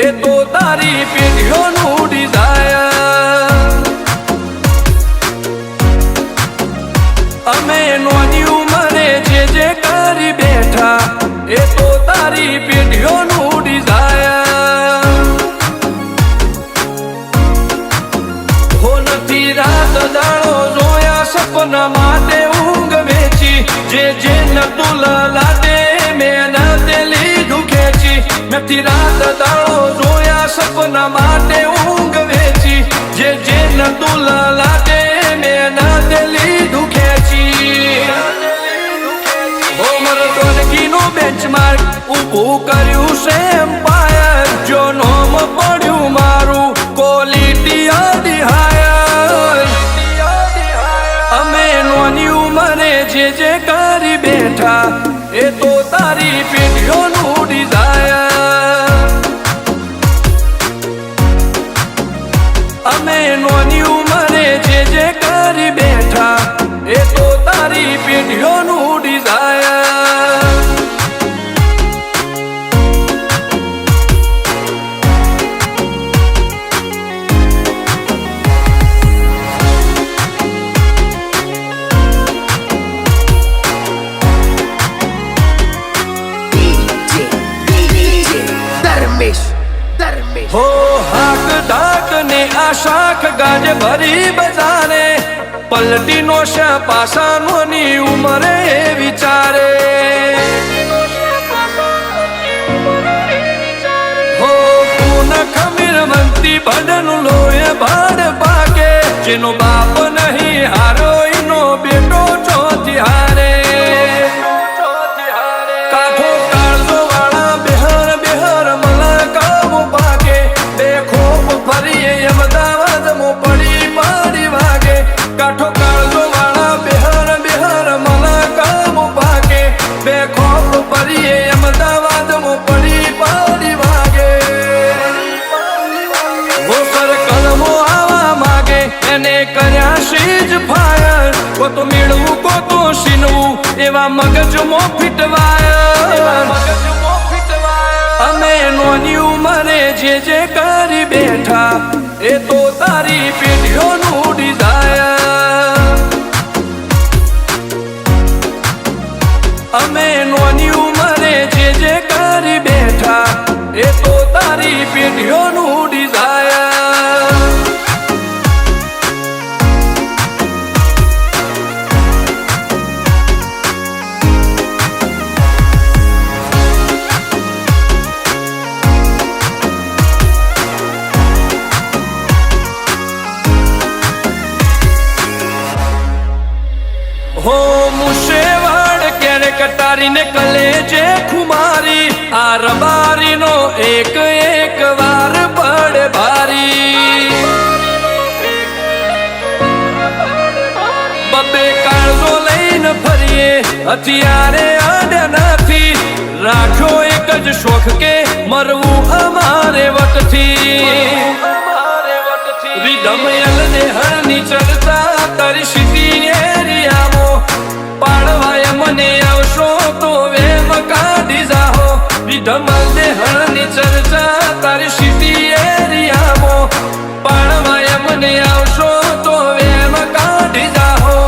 એ તો તારી પેઢીઓનું ડિઝાયર. અમે નોની ઉંમરે જે કરી બેઠા એ તો તારી પેઢીઓનું ડિઝાયર. હો નથી રાત દાડો જોયા સપના માટે ઊંઘ વેચી, જે નતું લાટે મહેનતે લીધું ખેંચી. નથી રાત દાડો જોયા સપના માટે ઊંઘ વેચી, જે નતું લાટે મહેનતે લીધું ખેંચી. હોમર ટોનકીનું બેન્ચમાર્ક ઊભું કર્યું છે એમ્પાયર. જો નોમ પડ્યું મારું ક્વોલિટી આડી હાયર. અમે નોની ઉંમરે જે કરી બેઠા એ તો તારી પેઢીઓનું ડિઝાયર. અમે નોની ઉંમરે જે કરી બેઠા એ તો તારી પેઢીઓનું ડિઝાયર. હો હાક ડાક ને આ શાખ ગાજ ભરી બજારે, પલટી નો છે પાસાનો ની ઉંમરે વિચારે. હો પૂન ખમીર મંતી ભડન લોહે ભાડ પાકે, જેનો બાપ નહીં હારો એનો બેટો ચોથી હારે. કાઠો કાળજો વાળા બેહર બેહર મલકાવો પાકે, બે ખોપ ફરીએ અમદાવાદ મો પડી પાડી વાગે. કાઠો કાળજો વાળા બેહર બેહર મલકાવો પાકે, બે ખોપ ફરીએ અમદાવાદ મો પડી પાડી વાગે. વો સર્કલમો આવા માગે એને કર્યા શીજ ફાયર. કો તો મેળવું કો તો સીનવું એવા મગજમો ફીટવાયર. અમે નોની ઉંમરે જે કરી બેઠા એ તો તારી પેઢીઓનું ડિઝાયર. અમે નોની ઉંમરે જે કરી બેઠા એ તો તારી પેઢીઓનું ડિઝાયર. હો મુશેવાડ ક્યારે કટારીને કલેજે ખુમારી, આ રબારીનો એક વાર પડે ભારી. બબે કાળજો લઈને ફરીએ હથિયારે આડ્યા નથી, રાખ્યો એક જ શોખ કે મરવું અમારે વટથી. રીધમયલ ને હરની ચર્ચા તારી સીધી એરિયામાં પાડવાય મને આવશો તો વેમ કાઢી જાહો. રીધમલ ને હરની ચર્ચા તારી સીધી એરિયામાં પાડવાય મને આવશો તો વેમ કાઢી જાહો.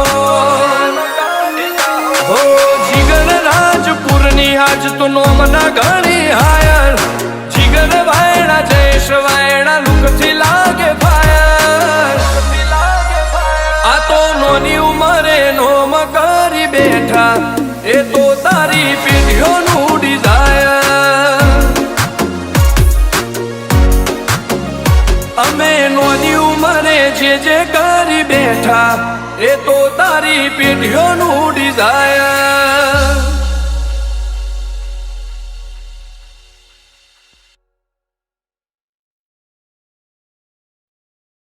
હો જીગર રાજપુરની આજ તો નોમના ઘણી હાયર. જીગર વાયડા જયેશ વાયડા લુકથી લાગે ફાયર. આ તો નોની ઉંમરે નોમ કરી બેઠા એ તો તારી પેઢીઓનું ડિઝાયર. અમે નોની ઉંમરે જે કરી બેઠા એ તો તારી પેઢીઓનું ડિઝાયર.